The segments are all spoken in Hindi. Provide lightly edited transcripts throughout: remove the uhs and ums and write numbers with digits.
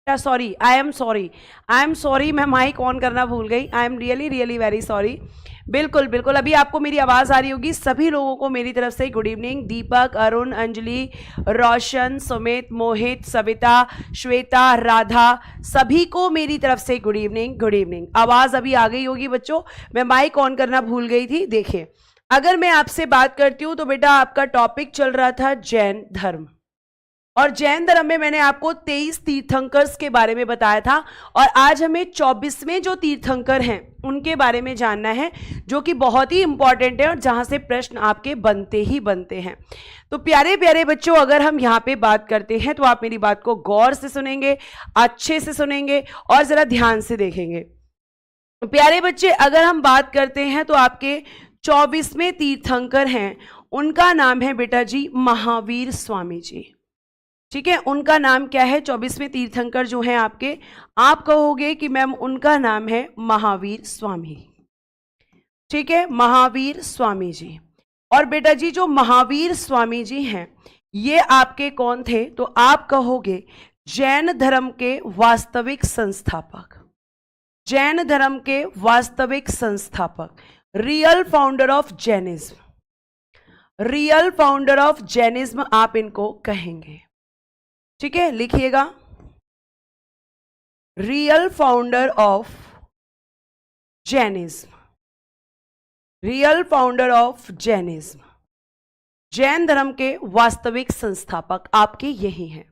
सॉरी, आई एम सॉरी, मैं माइक ऑन करना भूल गई। I am really really very sorry. बिल्कुल बिल्कुल, अभी आपको मेरी आवाज़ आ रही होगी। सभी लोगों को मेरी तरफ से गुड इवनिंग। दीपक, अरुण, अंजलि, रोशन, सुमित, मोहित, सविता, श्वेता, राधा, सभी को मेरी तरफ से गुड इवनिंग, गुड इवनिंग। आवाज़ अभी आ गई होगी बच्चों, मैं माइक ऑन करना भूल गई थी। देखिए, अगर मैं आपसे बात करती हूँ तो बेटा आपका टॉपिक चल रहा था जैन धर्म, और जैन धर्म में मैंने आपको 23 तीर्थंकर्स के बारे में बताया था, और आज हमें 24वें जो तीर्थंकर हैं उनके बारे में जानना है, जो कि बहुत ही इंपॉर्टेंट है और जहां से प्रश्न आपके बनते ही बनते हैं। तो प्यारे प्यारे बच्चों, अगर हम यहाँ पे बात करते हैं तो आप मेरी बात को गौर से सुनेंगे, अच्छे से सुनेंगे और जरा ध्यान से देखेंगे। प्यारे बच्चे, अगर हम बात करते हैं तो आपके 24वें तीर्थंकर हैं, उनका नाम है बेटा जी महावीर स्वामी जी। ठीक है, उनका नाम क्या है? 24वें तीर्थंकर जो हैं आपके, आप कहोगे कि मैम उनका नाम है महावीर स्वामी। ठीक है, महावीर स्वामी जी। और बेटा जी जो महावीर स्वामी जी हैं, ये आपके कौन थे? तो आप कहोगे जैन धर्म के वास्तविक संस्थापक, जैन धर्म के वास्तविक संस्थापक, real founder of Jainism, real founder of Jainism आप इनको कहेंगे। ठीक है, लिखिएगा, real founder of Jainism, real founder of Jainism, Jain धर्म के वास्तविक संस्थापक आपके यही हैं।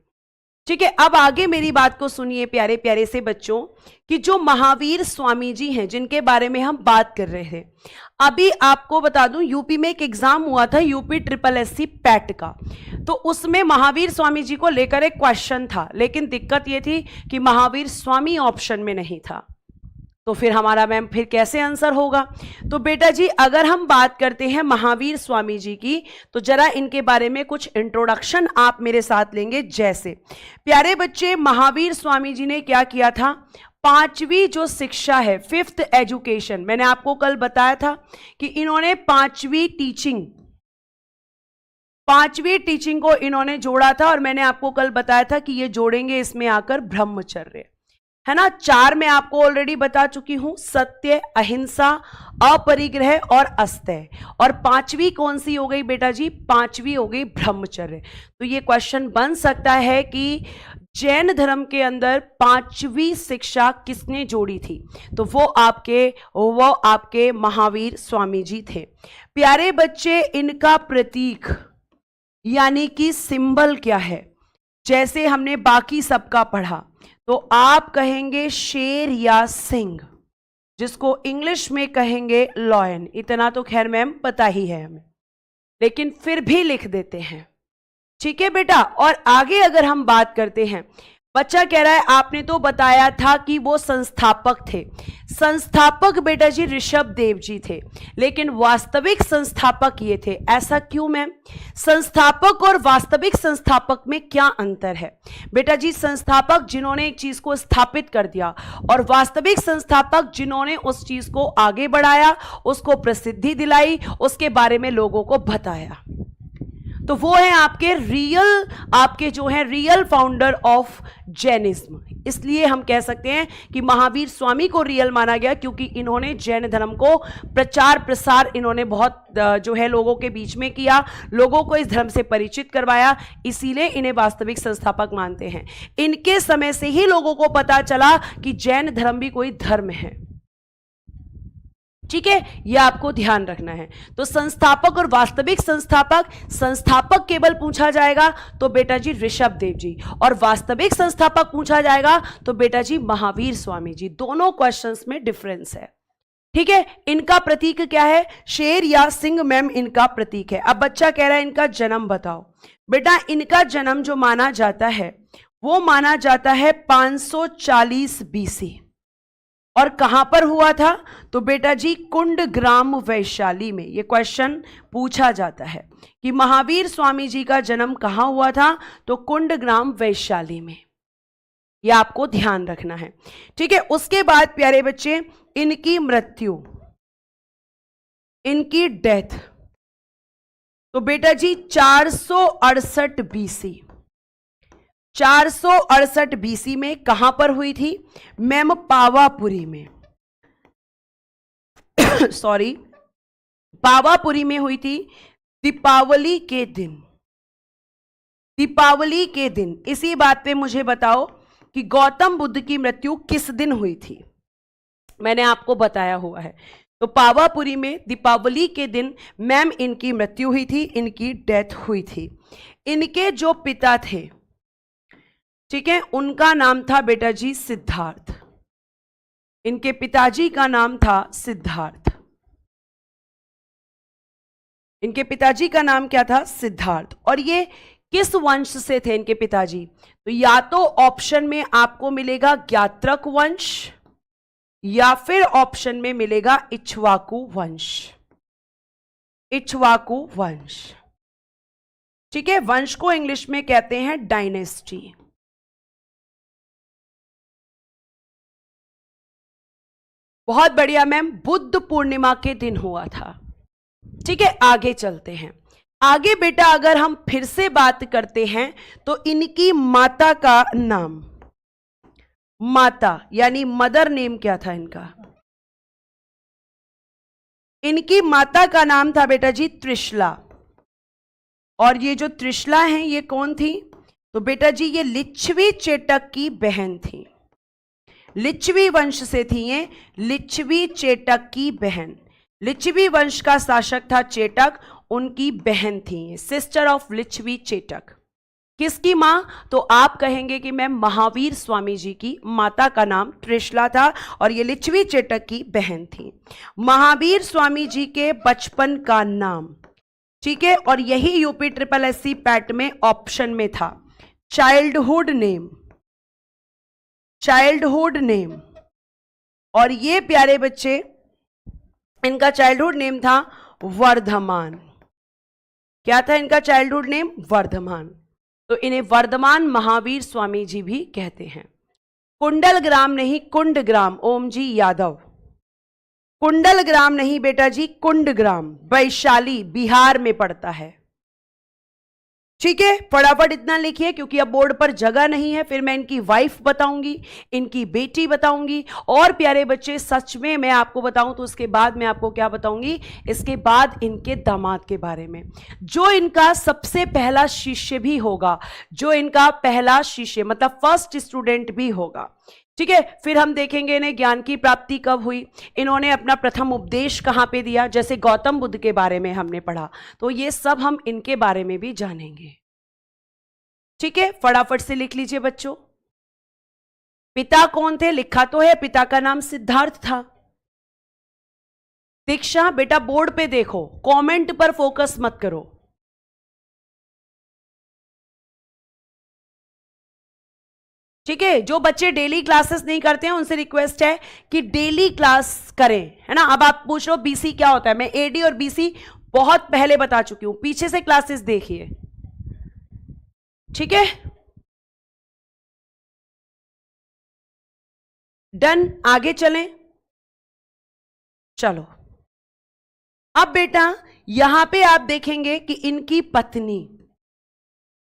ठीक है, अब आगे मेरी बात को सुनिए प्यारे प्यारे से बच्चों, कि जो महावीर स्वामी जी हैं जिनके बारे में हम बात कर रहे हैं, अभी आपको बता दूं यूपी में एक एग्जाम हुआ था, यूपी SSSC पैट का, तो उसमें महावीर स्वामी जी को लेकर एक क्वेश्चन था, लेकिन दिक्कत यह थी कि महावीर स्वामी ऑप्शन में नहीं था। तो फिर हमारा मैम फिर कैसे आंसर होगा? तो बेटा जी अगर हम बात करते हैं महावीर स्वामी जी की, तो जरा इनके बारे में कुछ इंट्रोडक्शन आप मेरे साथ लेंगे। जैसे प्यारे बच्चे, महावीर स्वामी जी ने क्या किया था? 5वीं जो शिक्षा है, 5th एजुकेशन, मैंने आपको कल बताया था कि इन्होंने 5वीं टीचिंग को इन्होंने जोड़ा था, और मैंने आपको कल बताया था कि ये जोड़ेंगे इसमें आकर ब्रह्मचर्य, है ना। 4 में आपको ऑलरेडी बता चुकी हूं, सत्य, अहिंसा, अपरिग्रह और अस्तेय। और 5वीं कौन सी हो गई बेटा जी? 5वीं हो गई ब्रह्मचर्य। तो ये क्वेश्चन बन सकता है कि जैन धर्म के अंदर 5वीं शिक्षा किसने जोड़ी थी? तो वो आपके महावीर स्वामी जी थे। प्यारे बच्चे, इनका प्रतीक यानी कि सिंबल क्या है? जैसे हमने बाकी सबका पढ़ा, तो आप कहेंगे शेर या सिंह, जिसको इंग्लिश में कहेंगे लॉयन। इतना तो खैर मैम पता ही है हमें, लेकिन फिर भी लिख देते हैं। ठीक है बेटा, और आगे अगर हम बात करते हैं, बच्चा कह रहा है आपने तो बताया था कि वो संस्थापक थे। संस्थापक बेटा जी ऋषभ देव जी थे, लेकिन वास्तविक संस्थापक ये थे। ऐसा क्यों मैम? संस्थापक और वास्तविक संस्थापक में क्या अंतर है? बेटा जी संस्थापक जिन्होंने एक चीज को स्थापित कर दिया, और वास्तविक संस्थापक जिन्होंने उस चीज को आगे बढ़ाया, उसको प्रसिद्धि दिलाई, उसके बारे में लोगों को बताया। तो वो है आपके जो है रियल फाउंडर ऑफ जैनिज्म। इसलिए हम कह सकते हैं कि महावीर स्वामी को रियल माना गया, क्योंकि इन्होंने जैन धर्म को प्रचार प्रसार इन्होंने बहुत जो है लोगों के बीच में किया, लोगों को इस धर्म से परिचित करवाया, इसीलिए इन्हें वास्तविक संस्थापक मानते हैं। इनके समय से ही लोगों को पता चला कि जैन धर्म भी कोई धर्म है। ठीक है, यह आपको ध्यान रखना है। तो संस्थापक और वास्तविक संस्थापक केवल पूछा जाएगा तो बेटा जी ऋषभ देव जी, और वास्तविक संस्थापक पूछा जाएगा तो बेटा जी महावीर स्वामी जी। दोनों क्वेश्चंस में डिफरेंस है। ठीक है, इनका प्रतीक क्या है? शेर या सिंह मैम इनका प्रतीक है। अब बच्चा कह रहा है इनका जन्म बताओ। बेटा इनका जन्म जो माना जाता है वो माना जाता है 540 BC, और कहां पर हुआ था? तो बेटा जी कुंडग्राम वैशाली में। यह क्वेश्चन पूछा जाता है कि महावीर स्वामी जी का जन्म कहां हुआ था? तो कुंडग्राम वैशाली में। यह आपको ध्यान रखना है। ठीक है, उसके बाद प्यारे बच्चे इनकी मृत्यु, इनकी डेथ, तो बेटा जी 468 BC, 468 बीसी में कहां पर हुई थी मैम? पावापुरी में सॉरी, पावापुरी में हुई थी दीपावली के दिन। दीपावली के दिन। इसी बात पे मुझे बताओ कि गौतम बुद्ध की मृत्यु किस दिन हुई थी? मैंने आपको बताया हुआ है। तो पावापुरी में दीपावली के दिन मैम इनकी मृत्यु हुई थी, इनकी डेथ हुई थी। इनके जो पिता थे, ठीक है, उनका नाम था बेटा जी सिद्धार्थ। इनके पिताजी का नाम था सिद्धार्थ। इनके पिताजी का नाम क्या था? सिद्धार्थ। और ये किस वंश से थे इनके पिताजी? तो या तो ऑप्शन में आपको मिलेगा ज्ञात्रक वंश, या फिर ऑप्शन में मिलेगा इक्ष्वाकु वंश। इक्ष्वाकु वंश, ठीक है। वंश को इंग्लिश में कहते हैं डायनेस्टी। बहुत बढ़िया मैम, बुद्ध पूर्णिमा के दिन हुआ था। ठीक है, आगे चलते हैं। आगे बेटा अगर हम फिर से बात करते हैं तो इनकी माता का नाम, माता यानी मदर नेम क्या था इनका? इनकी माता का नाम था बेटा जी त्रिशला। और ये जो त्रिशला हैं ये कौन थी? तो बेटा जी ये लिच्छवी चेटक की बहन थी। लिच्छवी वंश से थी ये, लिच्छवी चेटक की बहन। लिच्छवी वंश का शासक था चेटक, उनकी बहन थी, सिस्टर ऑफ लिच्छवी चेटक। किसकी मां? तो आप कहेंगे कि मैं महावीर स्वामी जी की माता का नाम त्रिशला था और ये लिच्छवी चेटक की बहन थी। महावीर स्वामी जी के बचपन का नाम, ठीक है, और यही यूपी SSC पैट में ऑप्शन में था, चाइल्डहुड नेम। Childhood name. और ये प्यारे बच्चे, इनका चाइल्डहुड नेम था वर्धमान। क्या था इनका चाइल्डहुड नेम? वर्धमान। तो इन्हें वर्धमान महावीर स्वामी जी भी कहते हैं। कुंडल ग्राम नहीं, कुंड ग्राम। ओम जी यादव। कुंडल ग्राम नहीं बेटा जी, कुंड ग्राम, वैशाली बिहार में पड़ता है। ठीक है, फटाफट इतना लिखिए क्योंकि अब बोर्ड पर जगह नहीं है। फिर मैं इनकी वाइफ बताऊंगी, इनकी बेटी बताऊंगी, और प्यारे बच्चे सच में मैं आपको बताऊं तो उसके बाद मैं आपको क्या बताऊंगी, इसके बाद इनके दामाद के बारे में, जो इनका सबसे पहला शिष्य भी होगा, जो इनका पहला शिष्य मतलब फर्स्ट स्टूडेंट भी होगा। ठीक है, फिर हम देखेंगे इन्हें ज्ञान की प्राप्ति कब हुई, इन्होंने अपना प्रथम उपदेश कहां पे दिया, जैसे गौतम बुद्ध के बारे में हमने पढ़ा, तो ये सब हम इनके बारे में भी जानेंगे। ठीक है, फटाफट से लिख लीजिए बच्चों। पिता कौन थे? लिखा तो है, पिता का नाम सिद्धार्थ था। दीक्षा बेटा बोर्ड पे देखो, कमेंट पर फोकस मत करो। ठीक है, जो बच्चे डेली क्लासेस नहीं करते हैं उनसे रिक्वेस्ट है कि डेली क्लास करें, है ना। अब आप पूछ रहे हो बीसी क्या होता है, मैं एडी और बीसी बहुत पहले बता चुकी हूं, पीछे से क्लासेस देखिए। ठीक है, डन, आगे चलें। चलो, अब बेटा यहां पे आप देखेंगे कि इनकी पत्नी,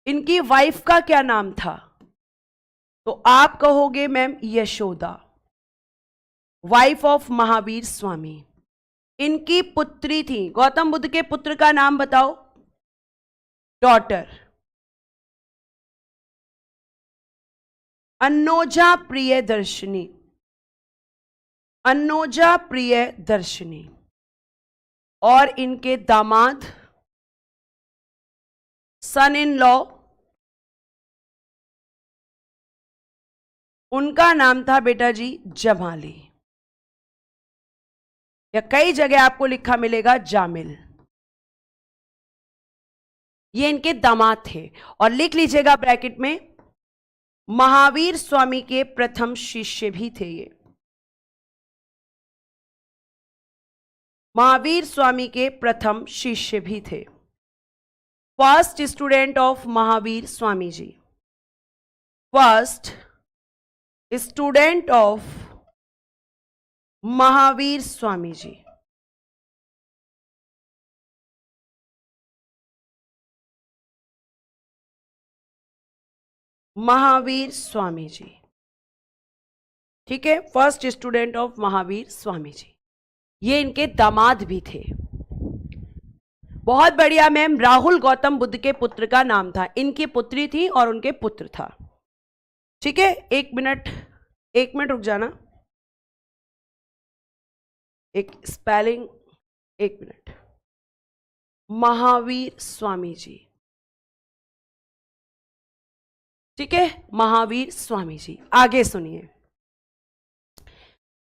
इनकी वाइफ का क्या नाम था? तो आप कहोगे ma'am Yashoda, wife of Mahavir Swami. इनकी पुत्री थी, गौतम बुद्ध के पुत्र का नाम बताओ। डॉटर अन्नोजा प्रियदर्शिनी। अन्नोजा प्रियदर्शिनी। और इनके दामाद, सन इन लॉ, उनका नाम था बेटा जी जमाली, या कई जगह आपको लिखा मिलेगा जामिल। ये इनके दामाद थे। और लिख लीजिएगा ब्रैकेट में, महावीर स्वामी के प्रथम शिष्य भी थे ये। महावीर स्वामी के प्रथम शिष्य भी थे, first student of Mahavir Swami ji, first student of Mahavir Swami ji. Mahavir Swami ji. ठीक है, first student of Mahavir Swami ji. ये इनके दामाद भी थे। बहुत बढ़िया मैम। राहुल गौतम बुद्ध के पुत्र का नाम था, इनकी पुत्री थी और उनके पुत्र था। ठीक है, एक मिनट रुक जाना, एक स्पेलिंग, एक मिनट। महावीर स्वामी जी। ठीक है, महावीर स्वामी जी। आगे सुनिए।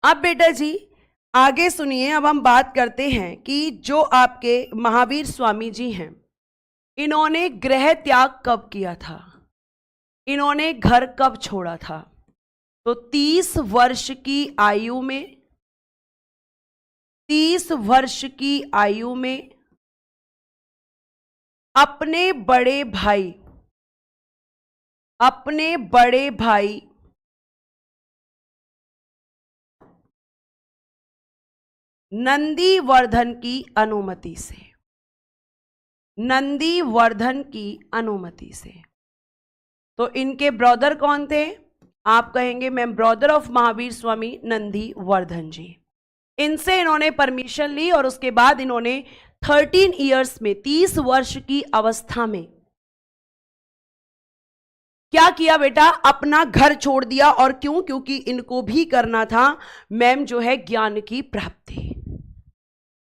अब बेटा जी आगे सुनिए। अब हम बात करते हैं कि जो आपके महावीर स्वामी जी हैं, इन्होंने गृह त्याग कब किया था, इन्होंने घर कब छोड़ा था? तो 30 वर्ष की आयु में, 30 वर्ष की आयु में अपने बड़े भाई नंदीवर्धन की अनुमति से, नंदीवर्धन की अनुमति से। तो इनके ब्रदर कौन थे? आप कहेंगे मैम ब्रदर ऑफ महावीर स्वामी नंदीवर्धन जी। इनसे इन्होंने परमिशन ली और उसके बाद इन्होंने 13 इयर्स में, 30 वर्ष की अवस्था में क्या किया बेटा? अपना घर छोड़ दिया। और क्यों? क्योंकि इनको भी करना था मैम जो है ज्ञान की प्राप्ति,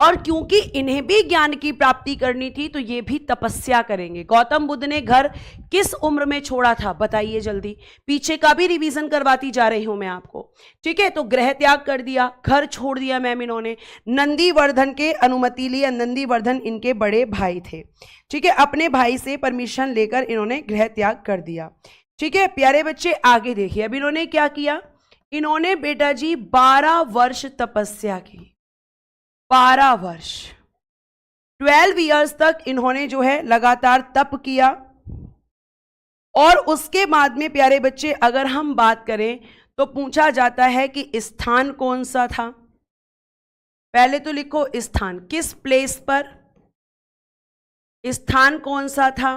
और क्योंकि इन्हें भी ज्ञान की प्राप्ति करनी थी तो ये भी तपस्या करेंगे। गौतम बुद्ध ने घर किस उम्र में छोड़ा था बताइए जल्दी, पीछे का भी रिवीजन करवाती जा रही हूं मैं आपको। ठीक है, तो गृह त्याग कर दिया, घर छोड़ दिया मैम इन्होंने, नंदीवर्धन के अनुमति ली। नंदीवर्धन इनके बड़े भाई थे। ठीक है, अपने भाई से परमिशन लेकर इन्होंने गृह त्याग कर दिया। ठीक है प्यारे बच्चे, आगे देखिए। अब इन्होंने क्या किया? इन्होंने बेटा जी 12 वर्ष तपस्या की, 12 वर्ष, 12 इयर्स तक इन्होंने जो है लगातार तप किया। और उसके बाद में प्यारे बच्चे अगर हम बात करें तो पूछा जाता है कि स्थान कौन सा था। पहले तो लिखो स्थान, किस प्लेस पर, स्थान कौन सा था,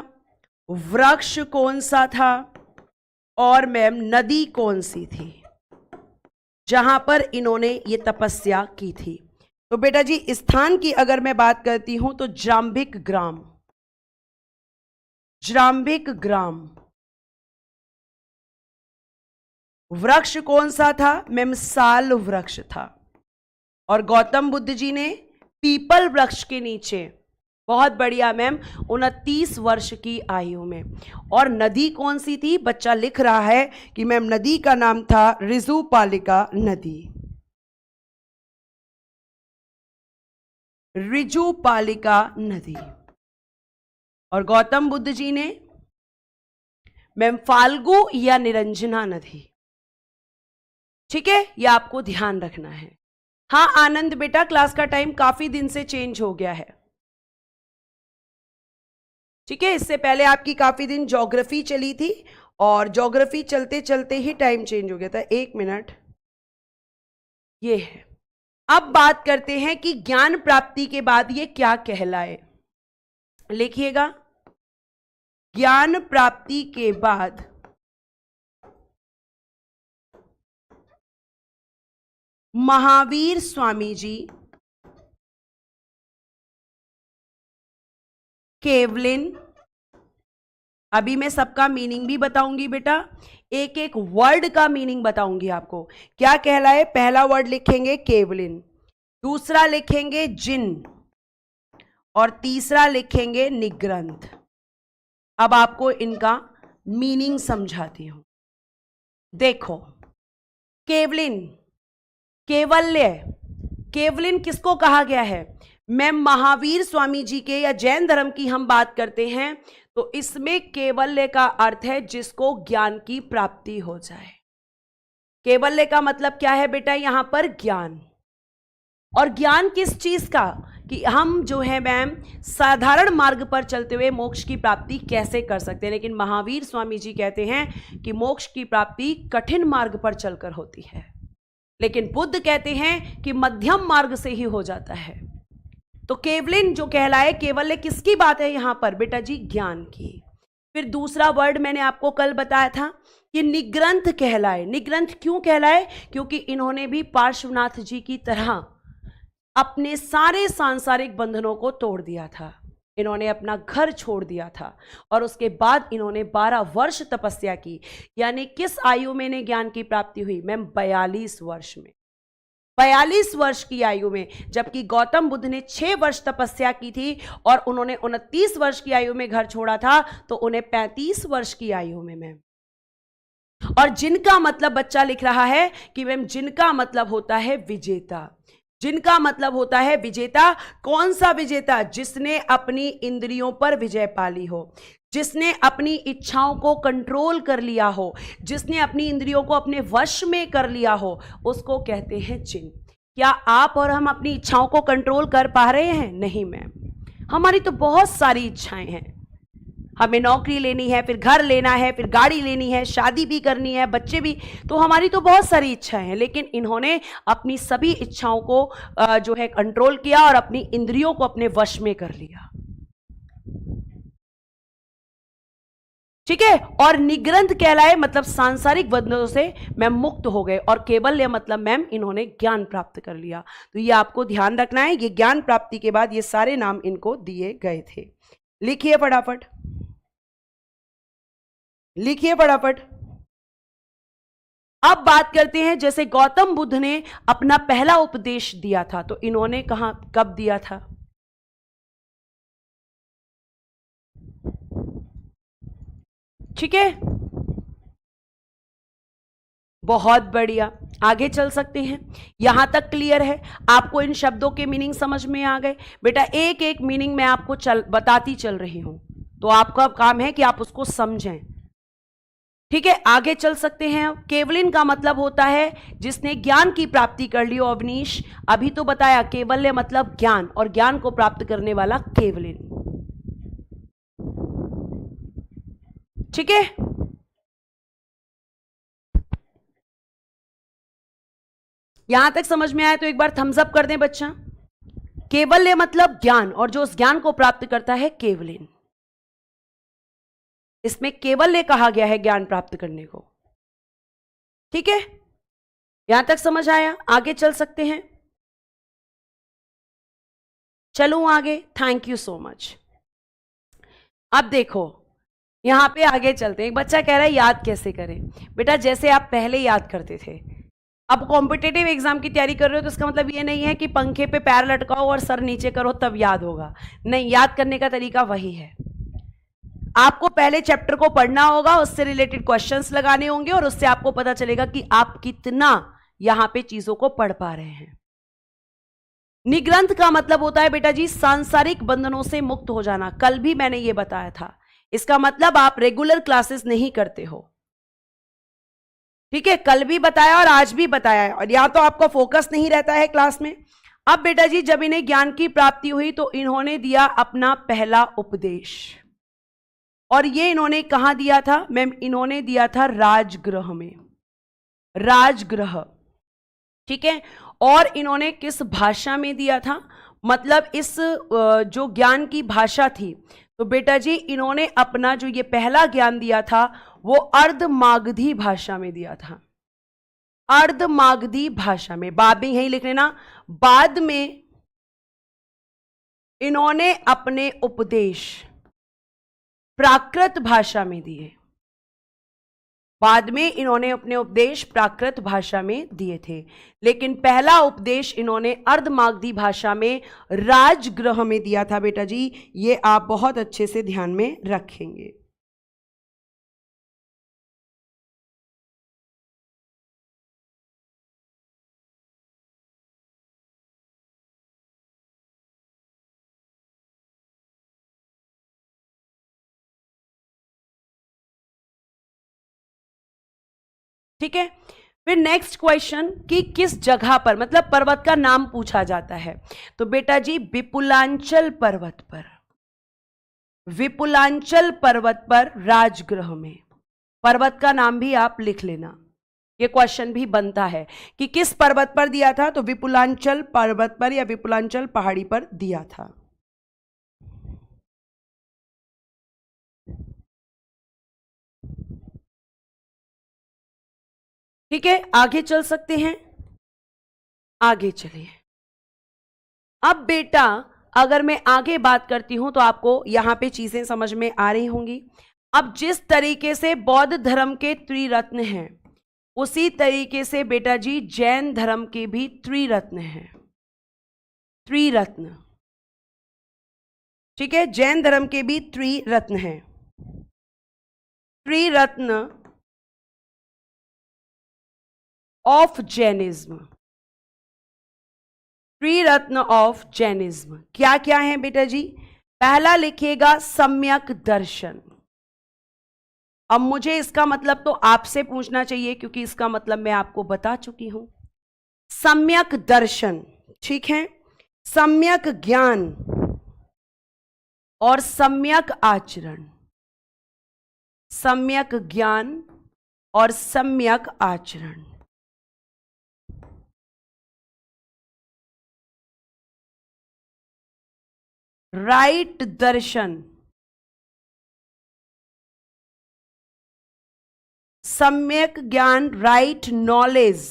वृक्ष कौन सा था, और मैम नदी कौन सी थी जहां पर इन्होंने ये तपस्या की थी। तो बेटा जी स्थान की अगर मैं बात करती हूं तो जाम्बिक ग्राम, जाम्बिक ग्राम। वृक्ष कौन सा था मैम? साल वृक्ष था। और गौतम बुद्ध जी ने पीपल वृक्ष के नीचे, बहुत बढ़िया मैम, 29 वर्ष की आयु में। और नदी कौन सी थी? बच्चा लिख रहा है कि मैम नदी का नाम था ऋजुपालिका नदी, ऋजुपालिका नदी। और गौतम बुद्ध जी ने मैम फाल्गु या निरंजना नदी। ठीक है, ये आपको ध्यान रखना है। हाँ आनंद बेटा, क्लास का टाइम काफी दिन से चेंज हो गया है। ठीक है, इससे पहले आपकी काफी दिन ज्योग्राफी चली थी और ज्योग्राफी चलते चलते ही टाइम चेंज हो गया था। एक मिनट, ये है। अब बात करते हैं कि ज्ञान प्राप्ति के बाद ये क्या कहलाए। लिखिएगा, ज्ञान प्राप्ति के बाद महावीर स्वामी जी केवलिन, अभी मैं सबका मीनिंग भी बताऊंगी बेटा, एक एक वर्ड का मीनिंग बताऊंगी आपको क्या कहलाए। पहला वर्ड लिखेंगे केवलिन, दूसरा लिखेंगे जिन, और तीसरा लिखेंगे निग्रंथ। अब आपको इनका मीनिंग समझाती हूं। देखो, केवलिन, केवल्य, केवलिन किसको कहा गया है? मैम महावीर स्वामी जी के या जैन धर्म की हम बात करते हैं तो इसमें केवल्य का अर्थ है जिसको ज्ञान की प्राप्ति हो जाए। केवल्य का मतलब क्या है बेटा? यहां पर ज्ञान। और ज्ञान किस चीज का? कि हम जो है मैम साधारण मार्ग पर चलते हुए मोक्ष की प्राप्ति कैसे कर सकते हैं। लेकिन महावीर स्वामी जी कहते हैं कि मोक्ष की प्राप्ति कठिन मार्ग पर चलकर होती है, लेकिन बुद्ध कहते हैं कि मध्यम मार्ग से ही हो जाता है। तो केवलिन जो कहलाए, केवल्य किसकी बात है यहां पर बेटा जी? ज्ञान की। फिर दूसरा वर्ड मैंने आपको कल बताया था कि निग्रंथ कहलाए। निग्रंथ क्यों कहलाए? क्योंकि इन्होंने भी पार्श्वनाथ जी की तरह अपने सारे सांसारिक बंधनों को तोड़ दिया था। इन्होंने अपना घर छोड़ दिया था और उसके बाद इन्होंने 12 वर्ष तपस्या की। यानी किस आयु में इन्हें ज्ञान की प्राप्ति हुई मैम? 42 वर्ष में। 42 वर्ष की आयु में, जबकि गौतम बुद्ध ने 6 वर्ष तपस्या की थी और उन्होंने 29 वर्ष की आयु में घर छोड़ा था, तो उन्हें 35 वर्ष की आयु में मैम। और जिनका मतलब बच्चा लिख रहा है कि मैम जिनका मतलब होता है विजेता। जिनका मतलब होता है विजेता। कौन सा विजेता? जिसने अपनी इंद्रियों पर विजय पाली हो, जिसने अपनी इच्छाओं को कंट्रोल कर लिया हो, जिसने अपनी इंद्रियों को अपने वश में कर लिया हो, उसको कहते हैं जिन। क्या आप और हम अपनी इच्छाओं को कंट्रोल कर पा रहे हैं? नहीं मैम। हमारी तो बहुत सारी इच्छाएं हैं। हमें नौकरी लेनी है, फिर घर लेना है, फिर गाड़ी लेनी है, शादी भी करनी है, बच्चे भी, तो हमारी तो बहुत सारी इच्छाएं हैं। लेकिन इन्होंने अपनी सभी इच्छाओं को जो है कंट्रोल किया और अपनी इंद्रियों को अपने वश में कर लिया। ठीक है। और निग्रंथ कहलाए मतलब सांसारिक बंधनों से मैम मुक्त हो गए। और केवल्य मतलब मैम इन्होंने ज्ञान प्राप्त कर लिया। तो ये आपको ध्यान रखना है, ये ज्ञान प्राप्ति के बाद ये सारे नाम इनको दिए गए थे। लिखिए फटाफट, लिखिए फटाफट। अब बात करते हैं, जैसे गौतम बुद्ध ने अपना पहला उपदेश दिया था, तो इन्होंने कहां कब दिया था? ठीक है, बहुत बढ़िया। आगे चल सकते हैं। यहां तक क्लियर है? आपको इन शब्दों के मीनिंग समझ में आ गए? बेटा एक एक मीनिंग मैं आपको बताती चल रही हूं, तो आपका काम है कि आप उसको समझें। ठीक है, आगे चल सकते हैं। केवलिन का मतलब होता है जिसने ज्ञान की प्राप्ति कर ली। अवनीश अभी तो बताया, केवल्य मतलब ज्ञान, और ज्ञान को प्राप्त करने वाला केवलिन। ठीक है, यहां तक समझ में आया तो एक बार थम्स अप कर दें बच्चा। केवल्य मतलब ज्ञान, और जो उस ज्ञान को प्राप्त करता है केवलिन। इसमें केवल्य कहा गया है ज्ञान प्राप्त करने को। ठीक है, यहां तक समझ आया? आगे चल सकते हैं। चलूं आगे? Thank you so much. अब देखो, यहां पे आगे चलते हैं। एक बच्चा कह रहा है याद कैसे करें? बेटा जैसे आप पहले याद करते थे। अब कॉम्पिटेटिव एग्जाम की तैयारी कर रहे हो तो इसका मतलब ये नहीं है कि पंखे पे पैर लटकाओ और सर नीचे करो तब याद होगा। नहीं, याद करने का तरीका वही है। आपको पहले चैप्टर को पढ़ना होगा, उससे रिलेटेड क्वेश्चंस लगाने होंगे और उससे आपको पता चलेगा कि आप कितना यहां पे चीजों को पढ़ पा रहे हैं। निग्रंथ का मतलब होता है बेटा जी सांसारिक बंधनों से मुक्त हो जाना। कल भी मैंने ये बताया था। इसका मतलब आप रेगुलर क्लासेस नहीं करते हो। ठीक है, कल भी बताया और आज भी बताया है, और या तो आपका फोकस नहीं रहता है क्लास में। अब बेटा जी जब इन्हें ज्ञान की प्राप्ति हुई तो इन्होंने दिया अपना पहला उपदेश, और ये इन्होंने कहां दिया था मैम? इन्होंने दिया था राजगृह में। राजगृह, ठीक है। और इन्होंने किस भाषा में दिया था? मतलब इस जो ज्ञान की भाषा थी, तो बेटा जी इन्होंने अपना जो ये पहला ज्ञान दिया था वो अर्धमागधी भाषा में दिया था। अर्धमागधी भाषा में, बाद में यही लिख लेना। बाद में इन्होंने अपने उपदेश प्राकृत भाषा में दिए। बाद में इन्होंने अपने उपदेश प्राकृत भाषा में दिए थे, लेकिन पहला उपदेश इन्होंने अर्धमागधी भाषा में राजगृह में दिया था। बेटा जी ये आप बहुत अच्छे से ध्यान में रखेंगे। ठीक है, फिर नेक्स्ट क्वेश्चन कि किस जगह पर, मतलब पर्वत का नाम पूछा जाता है, तो बेटा जी विपुलांचल पर्वत पर, विपुलांचल पर्वत पर राजगृह में। पर्वत का नाम भी आप लिख लेना, ये क्वेश्चन भी बनता है कि किस पर्वत पर दिया था, तो विपुलांचल पर्वत पर या विपुलांचल पहाड़ी पर दिया था। ठीक है, आगे चल सकते हैं, आगे चलिए। अब बेटा अगर मैं आगे बात करती हूं तो आपको यहां पे चीजें समझ में आ रही होंगी। अब जिस तरीके से बौद्ध धर्म के त्रिरत्न हैं, उसी तरीके से बेटा जी जैन धर्म के भी त्रिरत्न हैं, त्रिरत्न। ठीक है, जैन धर्म के भी त्रिरत्न हैं, त्रिरत्न ऑफ जैनिज्म, त्रिरत्न ऑफ जैनिज्म क्या क्या है बेटा जी? पहला लिखिएगा सम्यक दर्शन। अब मुझे इसका मतलब तो आपसे पूछना चाहिए क्योंकि इसका मतलब मैं आपको बता चुकी हूं। सम्यक दर्शन, ठीक है, सम्यक ज्ञान और सम्यक आचरण, सम्यक ज्ञान और सम्यक आचरण। राइट दर्शन, सम्यक ज्ञान, राइट नॉलेज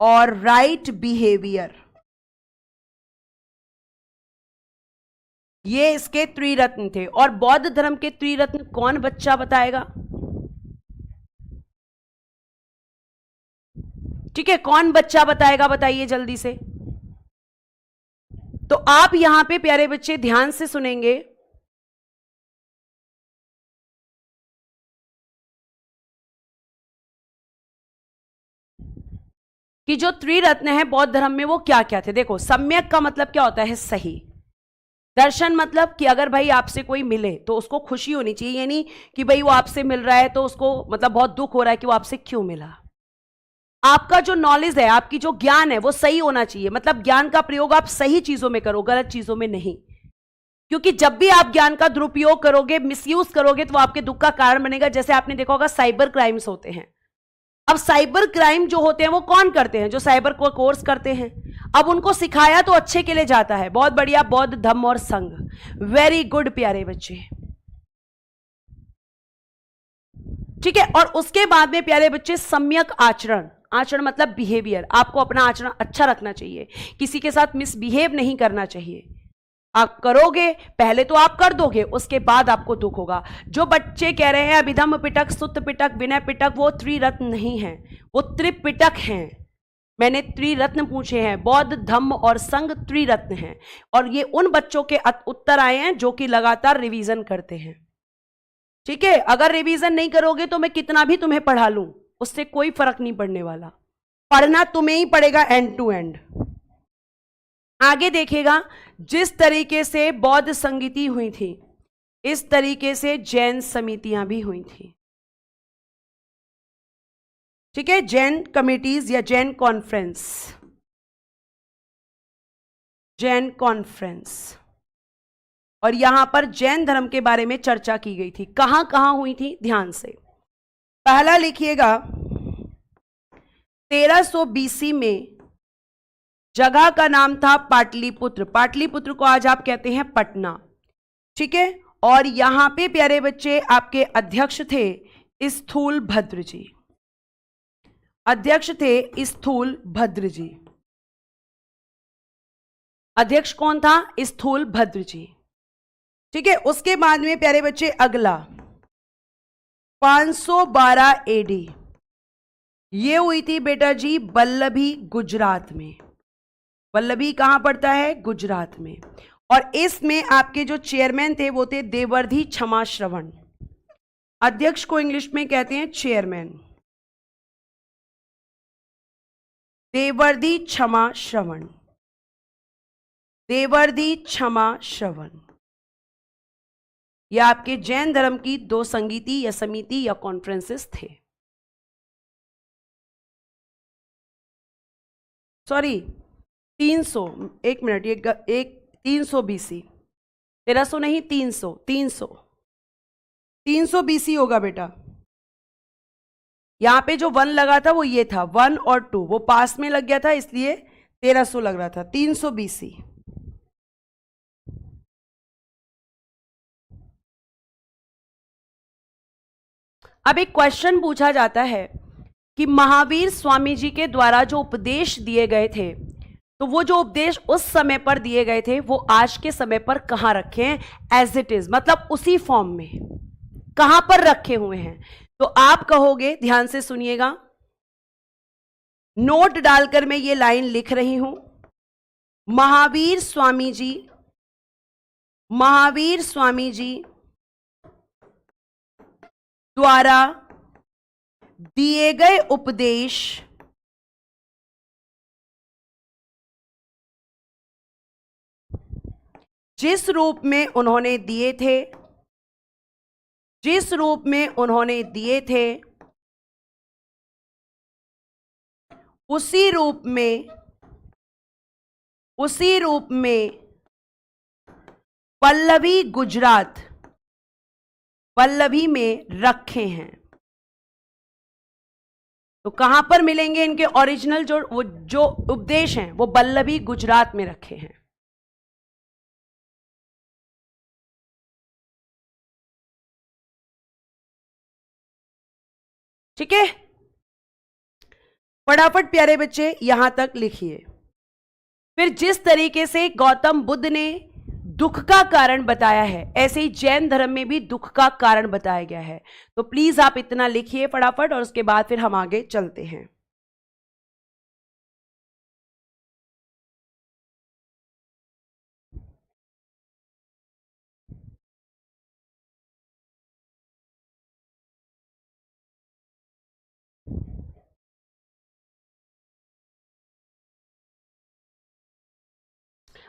और राइट बिहेवियर, ये इसके त्रिरत्न थे। और बौद्ध धर्म के त्रिरत्न कौन बच्चा बताएगा? ठीक है, कौन बच्चा बताएगा, बताइए जल्दी से। तो आप यहां पे प्यारे बच्चे ध्यान से सुनेंगे। कि जो त्रिरत्न है बौद्ध धर्म में वो क्या क्या थे। देखो, सम्यक का मतलब क्या होता है? सही। दर्शन मतलब कि अगर भाई आपसे कोई मिले तो उसको खुशी होनी चाहिए, ये नहीं कि भाई वो आपसे मिल रहा है तो उसको मतलब बहुत दुख हो रहा है कि वो आपसे क्यों मिला। आपका जो नॉलेज है, आपकी जो ज्ञान है वो सही होना चाहिए, मतलब ज्ञान का प्रयोग आप सही चीजों में करो, गलत चीजों में नहीं। क्योंकि जब भी आप ज्ञान का दुरुपयोग करोगे, मिसयूज करोगे, तो वो आपके दुख का कारण बनेगा। जैसे आपने देखा होगा साइबर क्राइम्स होते हैं। अब साइबर क्राइम जो होते हैं वो कौन करते हैं? जो साइबर को कोर्स करते हैं। अब उनको सिखाया तो अच्छे के लिए जाता है। बहुत बढ़िया, बौद्ध धम्म और संघ, वेरी गुड प्यारे बच्चे। ठीक है, और उसके बाद में प्यारे बच्चे सम्यक आचरण। आचरण मतलब बिहेवियर, आपको अपना आचरण अच्छा रखना चाहिए, किसी के साथ मिसबिहेव नहीं करना चाहिए। आप करोगे, पहले तो आप कर दोगे, उसके बाद आपको दुख होगा। जो बच्चे कह रहे हैं अभिधम्म पिटक, सुत्त पिटक, विनय पिटक, वो त्रिरत्न नहीं है, वो त्रिपिटक हैं। मैंने त्रिरत्न पूछे हैं, बौद्ध धम्म और संघ त्रिरत्न हैं। और ये उन बच्चों के उत्तर आए हैं जो कि लगातार रिवीजन करते हैं। ठीक है, अगर रिवीजन नहीं करोगे तो मैं कितना भी तुम्हें पढ़ा लूं, उससे कोई फर्क नहीं पड़ने वाला। पढ़ना तुम्हें ही पड़ेगा एंड टू एंड। आगे देखिएगा, जिस तरीके से बौद्ध संगीति हुई थी, इस तरीके से जैन समितियां भी हुई थी। ठीक है, जैन कमिटीज या जैन कॉन्फ्रेंस, जैन कॉन्फ्रेंस। और यहां पर जैन धर्म के बारे में चर्चा की गई थी। कहां कहां हुई थी, ध्यान से। पहला लिखिएगा, 1300 बीसी में जगह का नाम था पाटलिपुत्र। पाटलिपुत्र को आज आप कहते हैं पटना। ठीक है, और यहां पे प्यारे बच्चे आपके अध्यक्ष थे स्थूल भद्र जी। अध्यक्ष थे स्थूल भद्र जी। अध्यक्ष कौन था? स्थूल भद्र जी। ठीक है, उसके बाद में प्यारे बच्चे अगला 512 एडी, ये हुई थी बेटा जी वल्लभी, गुजरात में। वल्लभी कहां पड़ता है? गुजरात में। और इसमें आपके जो चेयरमैन थे वो थे देवर्धी क्षमा श्रवण। अध्यक्ष को इंग्लिश में कहते हैं चेयरमैन, देवर्धी क्षमा श्रवण, देवर्धी क्षमा श्रवण। यह आपके जैन धर्म की दो संगीति या समिति या कॉन्फ्रेंसेस थे। सॉरी 300, एक मिनट, ये 300 बीसी, 1300 नहीं, 300, 300 बीसी होगा बेटा। यहां पे जो 1 लगा था वो ये था, 1 और 2 वो पास में लग गया था, इसलिए 1300 लग रहा था। 300 बीसी। अब एक क्वेश्चन पूछा जाता है कि महावीर स्वामी जी के द्वारा जो उपदेश दिए गए थे, तो वो जो उपदेश उस समय पर दिए गए थे वो आज के समय पर कहां रखे हैं एज इट इज, मतलब उसी फॉर्म में कहां पर रखे हुए हैं। तो आप कहोगे, ध्यान से सुनिएगा, नोट डालकर मैं ये लाइन लिख रही हूं, महावीर स्वामी जी द्वारा दिए गए उपदेश जिस रूप में उन्होंने दिए थे उसी रूप में पल्लवी में रखे हैं। तो कहां पर मिलेंगे इनके ओरिजिनल जो उपदेश हैं, वो पल्लवी गुजरात में रखे हैं। ठीक है, फटाफट प्यारे बच्चे यहां तक लिखिए। फिर जिस तरीके से गौतम बुद्ध ने दुख का कारण बताया है, ऐसे ही जैन धर्म में भी दुख का कारण बताया गया है। तो प्लीज आप इतना लिखिए फटाफट, और उसके बाद फिर हम आगे चलते हैं।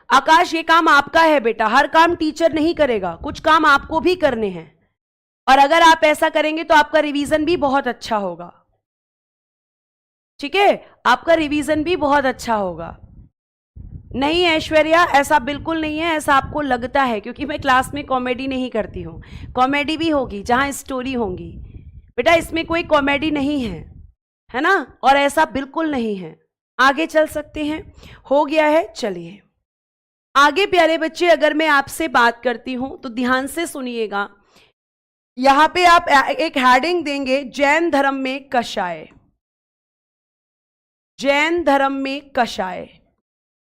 आकाश, ये काम आपका है बेटा, हर काम टीचर नहीं करेगा, कुछ काम आपको भी करने हैं, और अगर आप ऐसा करेंगे तो आपका रिवीजन भी बहुत अच्छा होगा। ठीक है, आपका रिवीजन भी बहुत अच्छा होगा। नहीं ऐश्वर्या, ऐसा बिल्कुल नहीं है, ऐसा आपको लगता है, क्योंकि मैं क्लास में कॉमेडी नहीं करती हूं। कॉमेडी भी होगी जहां स्टोरी होंगी बेटा, इसमें कोई कॉमेडी नहीं है ना, और ऐसा बिल्कुल नहीं है। आगे चल सकते हैं, हो गया है, चलिए आगे प्यारे बच्चे। अगर मैं आपसे बात करती हूं तो ध्यान से सुनिएगा, यहां पे आप एक हेडिंग देंगे, जैन धर्म में कषाय। जैन धर्म में कषाय।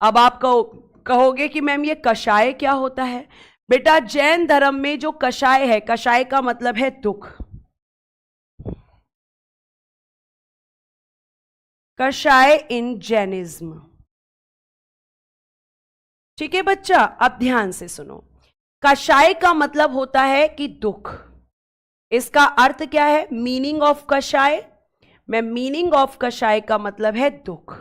अब आप कहोगे कि मैम ये कषाय क्या होता है? बेटा जैन धर्म में जो कषाय है, कषाय का मतलब है दुख। कषाय इन जैनिज्म। ठीक है बच्चा, अब ध्यान से सुनो। कषाय का मतलब होता है कि दुख। इसका अर्थ क्या है? मीनिंग ऑफ कषाय में, मीनिंग ऑफ कषाय का मतलब है दुख।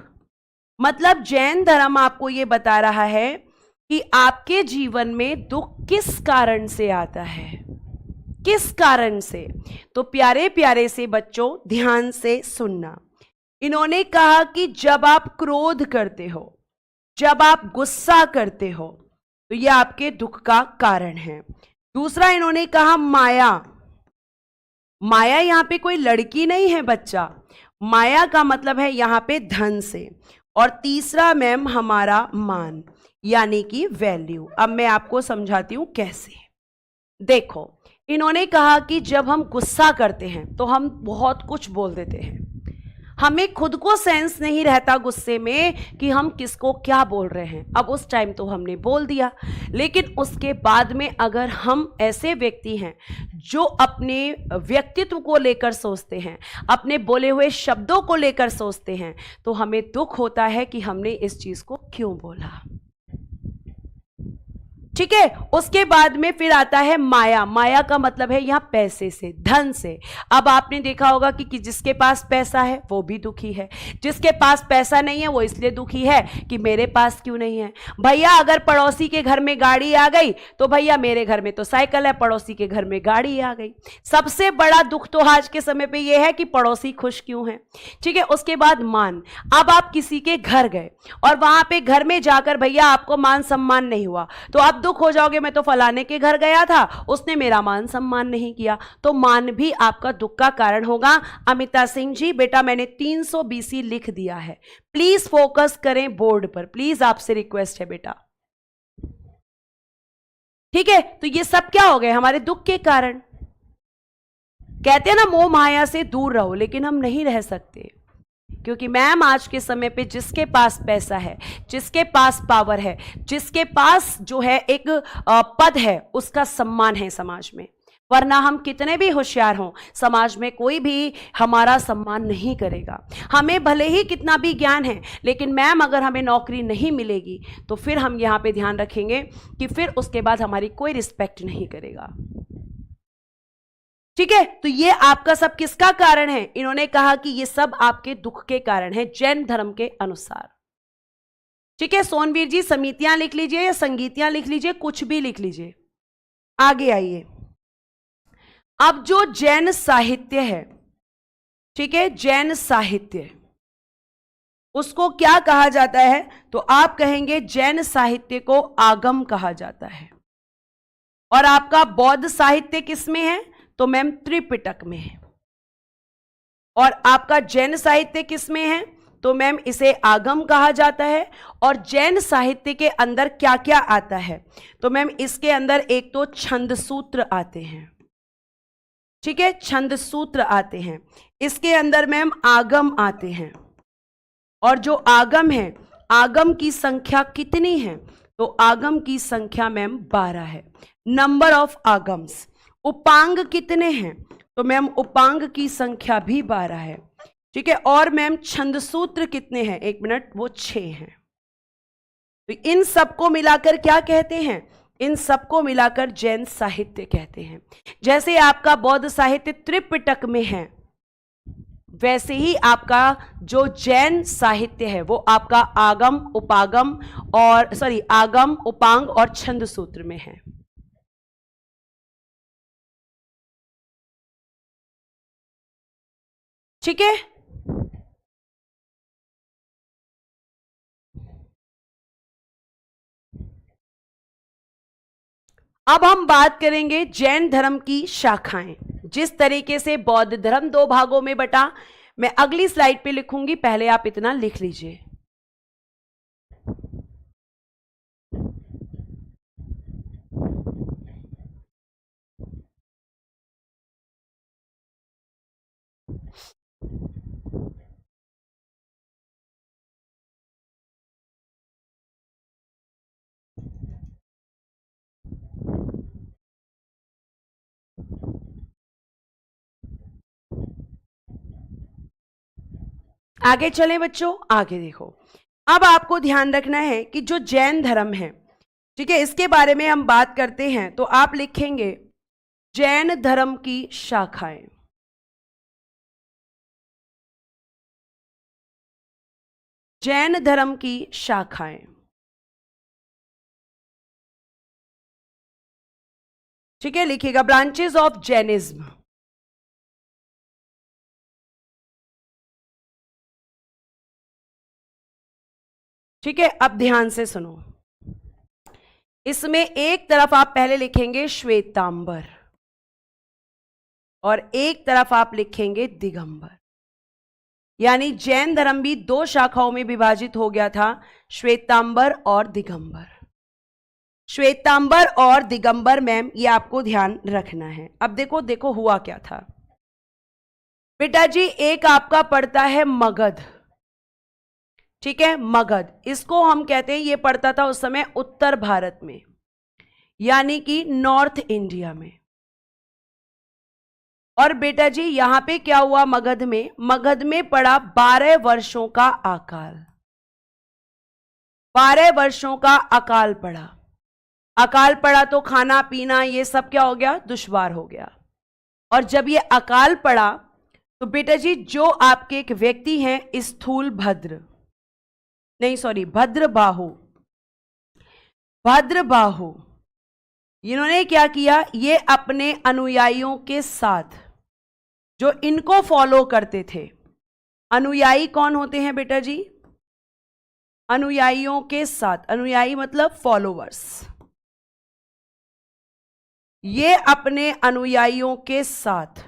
मतलब जैन धर्म आपको यह बता रहा है कि आपके जीवन में दुख किस कारण से आता है, किस कारण से। तो प्यारे प्यारे से बच्चों ध्यान से सुनना। इन्होंने कहा कि जब आप क्रोध करते हो, जब आप गुस्सा करते हो, तो यह आपके दुख का कारण है। दूसरा इन्होंने कहा माया। माया यहां पे कोई लड़की नहीं है बच्चा, माया का मतलब है यहां पे धन से। और तीसरा मैम हमारा मान, यानी कि वैल्यू। अब मैं आपको समझाती हूं कैसे। देखो इन्होंने कहा कि जब हम गुस्सा करते हैं तो हम बहुत कुछ बोल देते हैं, हमें खुद को सेंस नहीं रहता गुस्से में कि हम किसको क्या बोल रहे हैं। अब उस टाइम तो हमने बोल दिया, लेकिन उसके बाद में अगर हम ऐसे व्यक्ति हैं जो अपने व्यक्तित्व को लेकर सोचते हैं, अपने बोले हुए शब्दों को लेकर सोचते हैं, तो हमें दुख होता है कि हमने इस चीज को क्यों बोला। ठीक है, उसके बाद में फिर आता है माया। माया का मतलब है यहां पैसे से, धन से। अब आपने देखा होगा कि जिसके पास पैसा है वो भी दुखी है, जिसके पास पैसा नहीं है वो इसलिए दुखी है कि मेरे पास क्यों नहीं है। भैया अगर पड़ोसी के घर में गाड़ी आ गई तो भैया मेरे घर में तो साइकिल है, पड़ोसी के घर में गाड़ी आ गई। सबसे बड़ा दुख तो आज के समय पे ये है कि पड़ोसी खुश क्यों है। ठीक है, उसके बाद मान। अब आप किसी के घर गए और वहां पे घर में जाकर भैया आपको मान सम्मान नहीं हुआ, तो आप दुख हो जाओगे, मैं तो फलाने के घर गया था, उसने मेरा मान सम्मान नहीं किया। तो मान भी आपका दुख का कारण होगा। अमिता सिंह जी बेटा मैंने 300 BC लिख दिया है, प्लीज फोकस करें बोर्ड पर, प्लीज आपसे रिक्वेस्ट है बेटा। ठीक है, तो ये सब क्या हो गए? हमारे दुख के कारण। कहते हैं ना मोह माया से दूर रहो, लेकिन हम नहीं रह सकते, क्योंकि मैम आज के समय पे जिसके पास पैसा है, जिसके पास पावर है, जिसके पास जो है एक पद है, उसका सम्मान है समाज में। वरना हम कितने भी होशियार हों, समाज में कोई भी हमारा सम्मान नहीं करेगा। हमें भले ही कितना भी ज्ञान है, लेकिन मैम अगर हमें नौकरी नहीं मिलेगी तो फिर हम यहाँ पे ध्यान रखेंगे कि फिर उसके बाद हमारी कोई रिस्पेक्ट नहीं करेगा। ठीक है, तो ये आपका सब किसका कारण है? इन्होंने कहा कि ये सब आपके दुख के कारण है जैन धर्म के अनुसार। ठीक है, सोनवीर जी समितियां लिख लीजिए या संगीतियां लिख लीजिए, कुछ भी लिख लीजिए। आगे आइए। अब जो जैन साहित्य है, ठीक है, जैन साहित्य, उसको क्या कहा जाता है? तो आप कहेंगे जैन साहित्य को आगम कहा जाता है। और आपका बौद्ध साहित्य किसमें है? तो मैम त्रिपिटक में है। और आपका जैन साहित्य किसमें है? तो मैम इसे आगम कहा जाता है। और जैन साहित्य के अंदर क्या क्या आता है? तो मैम इसके अंदर एक तो छंद सूत्र आते हैं। ठीक है, छंद सूत्र आते हैं। इसके अंदर मैम आगम आते हैं। और जो आगम है, आगम की संख्या कितनी है? तो आगम की संख्या मैम 12 है, नंबर ऑफ आगम्स। उपांग कितने हैं? तो मैम उपांग की संख्या भी 12 है। ठीक है, और मैम छंद सूत्र कितने हैं? एक मिनट, वो 6 हैं। तो इन सबको मिलाकर क्या कहते हैं? इन सबको मिलाकर जैन साहित्य कहते हैं। जैसे आपका बौद्ध साहित्य त्रिपिटक में है, वैसे ही आपका जो जैन साहित्य है वो आपका आगम, उपागम और आगम, उपांग और छंद सूत्र में है। ठीक है, अब हम बात करेंगे जैन धर्म की शाखाएं। जिस तरीके से बौद्ध धर्म 2 भागों में बटा, मैं अगली स्लाइड पे लिखूंगी, पहले आप इतना लिख लीजिए। आगे चलें बच्चों, आगे देखो। अब आपको ध्यान रखना है कि जो जैन धर्म है, ठीक है, इसके बारे में हम बात करते हैं तो आप लिखेंगे जैन धर्म की शाखाएं। जैन धर्म की शाखाएं। ठीक है, लिखिएगा ब्रांचेस ऑफ जैनिज्म। ठीक है, अब ध्यान से सुनो। इसमें एक तरफ आप पहले लिखेंगे श्वेतांबर और एक तरफ आप लिखेंगे दिगंबर। यानी जैन धर्म भी 2 शाखाओं में विभाजित हो गया था, श्वेतांबर और दिगंबर। श्वेतांबर और दिगंबर मैम, ये आपको ध्यान रखना है। अब देखो हुआ क्या था बेटा जी। एक आपका पड़ता है मगध। ठीक है, मगध, इसको हम कहते हैं, ये पड़ता था उस समय उत्तर भारत में, यानी कि नॉर्थ इंडिया में। और बेटा जी यहां पे क्या हुआ? मगध में पड़ा 12 वर्षों का अकाल। 12 वर्षों का अकाल पड़ा। अकाल पड़ा तो खाना पीना ये सब क्या हो गया? दुश्वार हो गया। और जब ये अकाल पड़ा तो बेटा जी जो आपके एक व्यक्ति हैं स्थूल भद्र, नहीं सॉरी भद्रबाहु, भद्रबाहु, इन्होंने क्या किया? ये अपने अनुयायियों के साथ, जो इनको फॉलो करते थे, अनुयायी कौन होते हैं बेटा जी? अनुयायियों के साथ, अनुयायी मतलब फॉलोवर्स, ये अपने अनुयायियों के साथ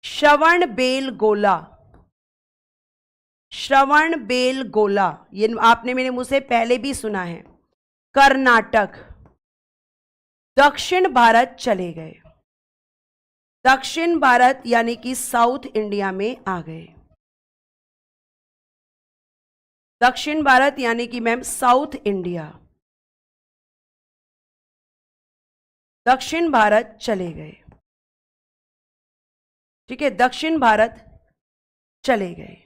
श्रवण बेल गोला, श्रवण बेल गोला, ये आपने मेरे मुंह से पहले भी सुना है, कर्नाटक, दक्षिण भारत चले गए। दक्षिण भारत यानी कि साउथ इंडिया में आ गए। दक्षिण भारत यानी कि मैम साउथ इंडिया, दक्षिण भारत चले गए। ठीक है, दक्षिण भारत चले गए।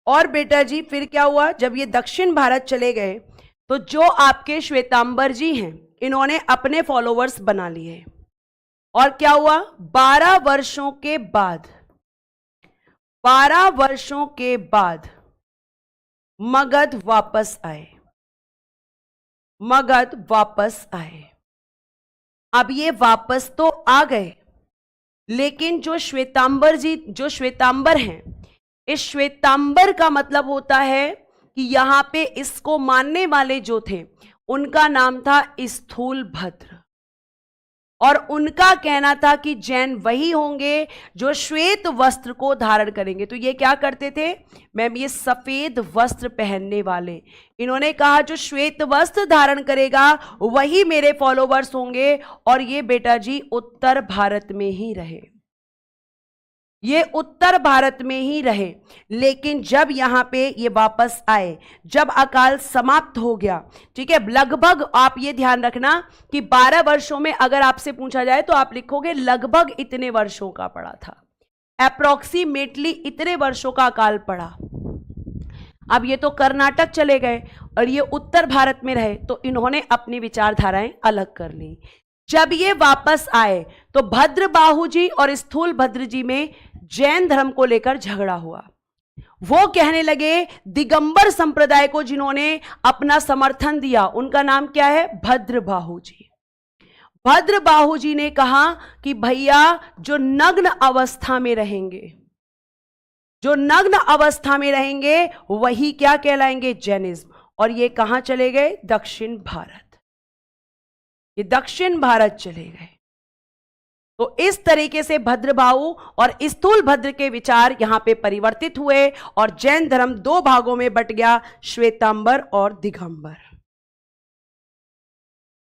और बेटा जी फिर क्या हुआ, जब ये दक्षिण भारत चले गए तो जो आपके श्वेतांबर जी हैं इन्होंने अपने फॉलोवर्स बना लिए। और क्या हुआ, 12 वर्षों के बाद, 12 वर्षों के बाद मगध वापस आए। मगध वापस आए। अब ये वापस तो आ गए, लेकिन जो श्वेतांबर जी, जो श्वेतांबर हैं, इस श्वेतांबर का मतलब होता है कि यहां पे इसको मानने वाले जो थे उनका नाम था स्थूलभद्र। और उनका कहना था कि जैन वही होंगे जो श्वेत वस्त्र को धारण करेंगे। तो ये क्या करते थे मैम, ये सफेद वस्त्र पहनने वाले। इन्होंने कहा जो श्वेत वस्त्र धारण करेगा वही मेरे फॉलोवर्स होंगे। और ये बेटा जी उत्तर भारत में ही रहे, ये उत्तर भारत में ही रहे। लेकिन जब यहां पे ये वापस आए, जब अकाल समाप्त हो गया, ठीक है, लगभग आप ये ध्यान रखना कि 12 वर्षों में अगर आपसे पूछा जाए तो आप लिखोगे लगभग इतने वर्षों का पड़ा था, अप्रोक्सीमेटली इतने वर्षों का अकाल पड़ा। अब ये तो कर्नाटक चले गए और ये उत्तर भारत में रहे, तो इन्होंने अपनी विचारधाराएं अलग कर ली। जब ये वापस आए तो भद्रबाहु जी और स्थूल भद्र जी में जैन धर्म को लेकर झगड़ा हुआ। वो कहने लगे, दिगंबर संप्रदाय को जिन्होंने अपना समर्थन दिया उनका नाम क्या है, भद्रबाहु जी। भद्रबाहु जी ने कहा कि भैया जो नग्न अवस्था में रहेंगे, जो नग्न अवस्था में रहेंगे वही क्या कहलाएंगे, जैनिज्म। और ये कहां चले गए, दक्षिण भारत। ये दक्षिण भारत चले गए। तो इस तरीके से भद्रबाहु और स्थूल भद्र के विचार यहां पे परिवर्तित हुए और जैन धर्म दो भागों में बट गया, श्वेतांबर और दिगंबर।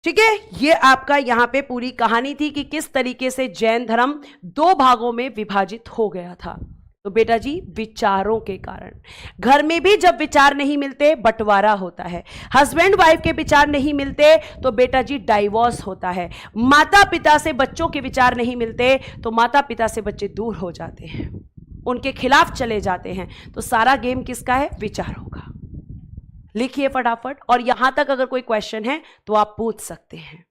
ठीक है, ये आपका यहां पे पूरी कहानी थी कि किस तरीके से जैन धर्म दो भागों में विभाजित हो गया था। तो बेटा जी विचारों के कारण, घर में भी जब विचार नहीं मिलते बंटवारा होता है, हस्बैंड वाइफ के विचार नहीं मिलते तो बेटा जी डाइवोर्स होता है, माता पिता से बच्चों के विचार नहीं मिलते तो माता पिता से बच्चे दूर हो जाते हैं, उनके खिलाफ चले जाते हैं। तो सारा गेम किसका है, विचारों का। लिखिए फटाफट, और यहां तक अगर कोई क्वेश्चन है तो आप पूछ सकते हैं।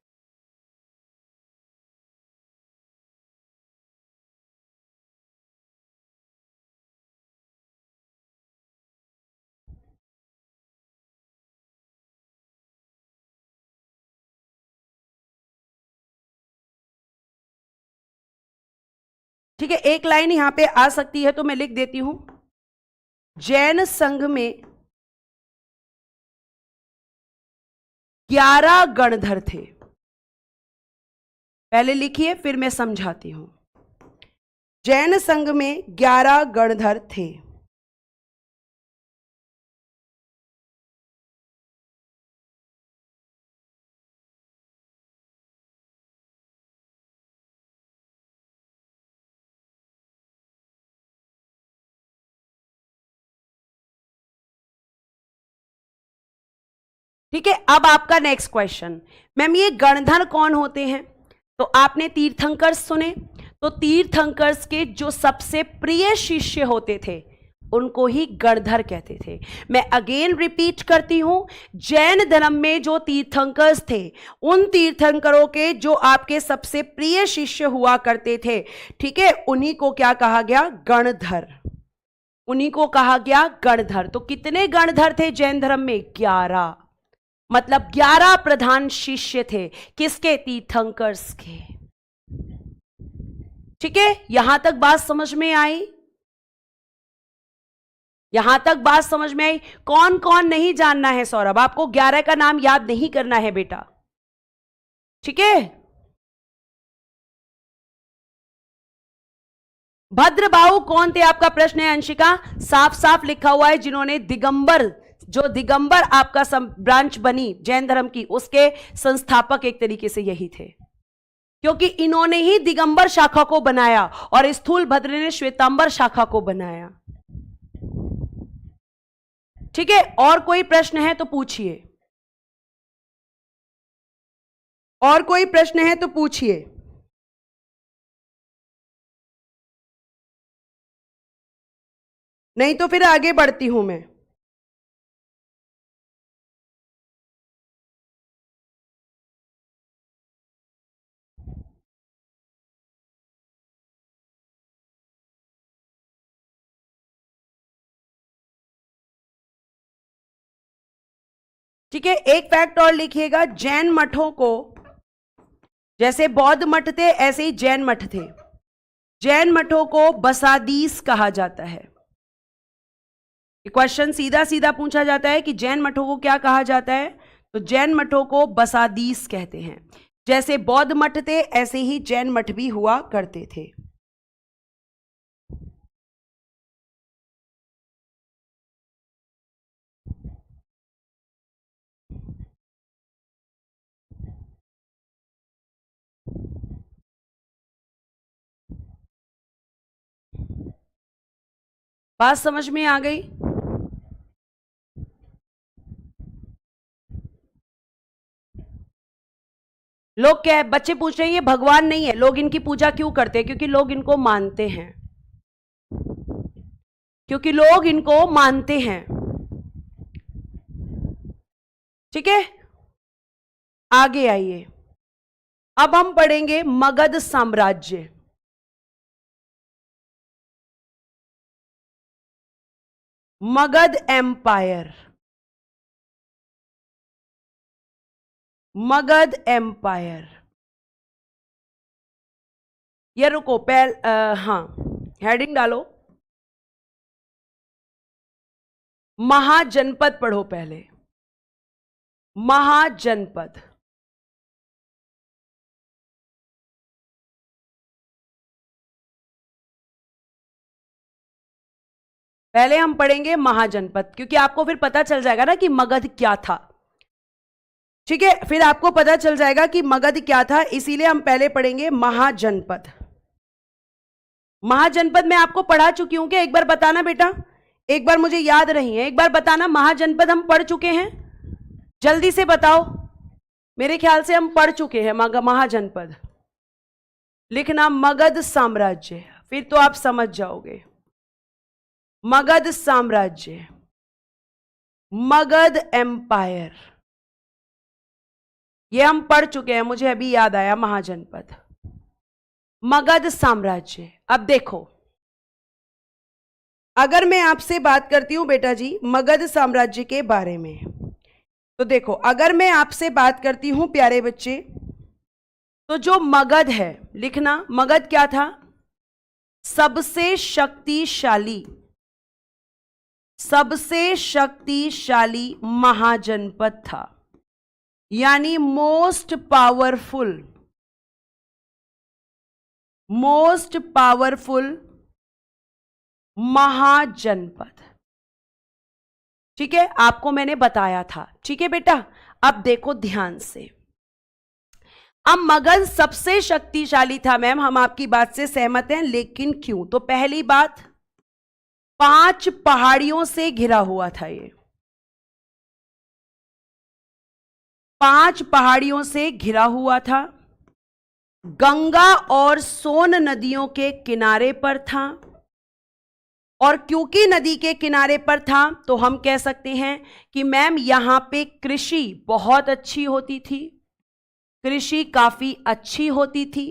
ठीक है, एक लाइन यहां पे आ सकती है तो मैं लिख देती हूं, जैन संघ में 11 गणधर थे। पहले लिखिए फिर मैं समझाती हूं। जैन संघ में 11 गणधर थे। ठीक है, अब आपका नेक्स्ट क्वेश्चन, मैम ये गणधर कौन होते हैं? तो आपने तीर्थंकर सुने, तो तीर्थंकर्स के जो सबसे प्रिय शिष्य होते थे उनको ही गणधर कहते थे। मैं अगेन रिपीट करती हूं, जैन धर्म में जो तीर्थंकर्स थे उन तीर्थंकरों के जो आपके सबसे प्रिय शिष्य हुआ करते थे, ठीक है, उन्हीं को क्या कहा गया, गणधर। उन्हीं को कहा गया गणधर। तो कितने गणधर थे जैन धर्म में, 11, मतलब 11 प्रधान शिष्य थे, किसके, तीर्थंकर्स के। ठीक है, यहां तक बात समझ में आई, यहां तक बात समझ में आई। कौन कौन नहीं जानना है सौरभ, आपको 11 का नाम याद नहीं करना है बेटा, ठीक है। भद्रबाहु कौन थे, आपका प्रश्न है अंशिका, साफ साफ लिखा हुआ है, जिन्होंने दिगंबर जो दिगंबर आपका ब्रांच बनी जैन धर्म की, उसके संस्थापक एक तरीके से यही थे, क्योंकि इन्होंने ही दिगंबर शाखा को बनाया और स्थूलभद्र ने श्वेतांबर शाखा को बनाया। ठीक है, और कोई प्रश्न है तो पूछिए, और कोई प्रश्न है तो पूछिए। नहीं तो फिर आगे बढ़ती हूं मैं। ठीक है, एक फैक्ट और लिखिएगा, जैन मठों को, जैसे बौद्ध मठ थे ऐसे ही जैन मठ थे, जैन मठों को बसादीस कहा जाता है। क्वेश्चन सीधा सीधा पूछा जाता है कि जैन मठों को क्या कहा जाता है, तो जैन मठों को बसादीस कहते हैं। जैसे बौद्ध मठ थे ऐसे ही जैन मठ भी हुआ करते थे। बात समझ में आ गई? लोग क्या है, बच्चे पूछ रहे हैं ये भगवान नहीं है, लोग इनकी पूजा क्यों करते हैं? क्योंकि लोग इनको मानते हैं, क्योंकि लोग इनको मानते हैं। ठीक है, आगे आइए, अब हम पढ़ेंगे मगध साम्राज्य। Magadha empire, Magadha empire. ये रुको हाँ, हेडिंग डालो, महाजनपद पढ़ो पहले, महाजनपद। पहले हम पढ़ेंगे महाजनपद, क्योंकि आपको फिर पता चल जाएगा ना कि मगध क्या था। ठीक है, फिर आपको पता चल जाएगा कि मगध क्या था, इसीलिए हम पहले पढ़ेंगे महाजनपद। महाजनपद मैं आपको पढ़ा चुकी हूं क्या? एक बार बताना बेटा, एक बार मुझे याद नहीं है, एक बार बताना महाजनपद हम पढ़ चुके हैं, जल्दी से बताओ। मेरे ख्याल से हम पढ़ चुके हैं महाजनपद। लिखना मगध साम्राज्य, फिर तो आप समझ जाओगे। मगध साम्राज्य, मगध एम्पायर, ये हम पढ़ चुके हैं, मुझे अभी याद आया। महाजनपद, मगध साम्राज्य। अब देखो, अगर मैं आपसे बात करती हूं बेटा जी मगध साम्राज्य के बारे में, तो देखो, अगर मैं आपसे बात करती हूं प्यारे बच्चे, तो जो मगध है, लिखना मगध क्या था? सबसे शक्तिशाली, सबसे शक्तिशाली महाजनपद था, यानी मोस्ट पावरफुल, मोस्ट पावरफुल महाजनपद। ठीक है, आपको मैंने बताया था। ठीक है बेटा, अब देखो ध्यान से, अब मगध सबसे शक्तिशाली था मैम, हम आपकी बात से सहमत हैं, लेकिन क्यों? तो पहली बात, 5 पहाड़ियों से घिरा हुआ था ये, 5 पहाड़ियों से घिरा हुआ था, गंगा और सोन नदियों के किनारे पर था, और क्योंकि नदी के किनारे पर था तो हम कह सकते हैं कि मैम यहां पे कृषि बहुत अच्छी होती थी, कृषि काफी अच्छी होती थी।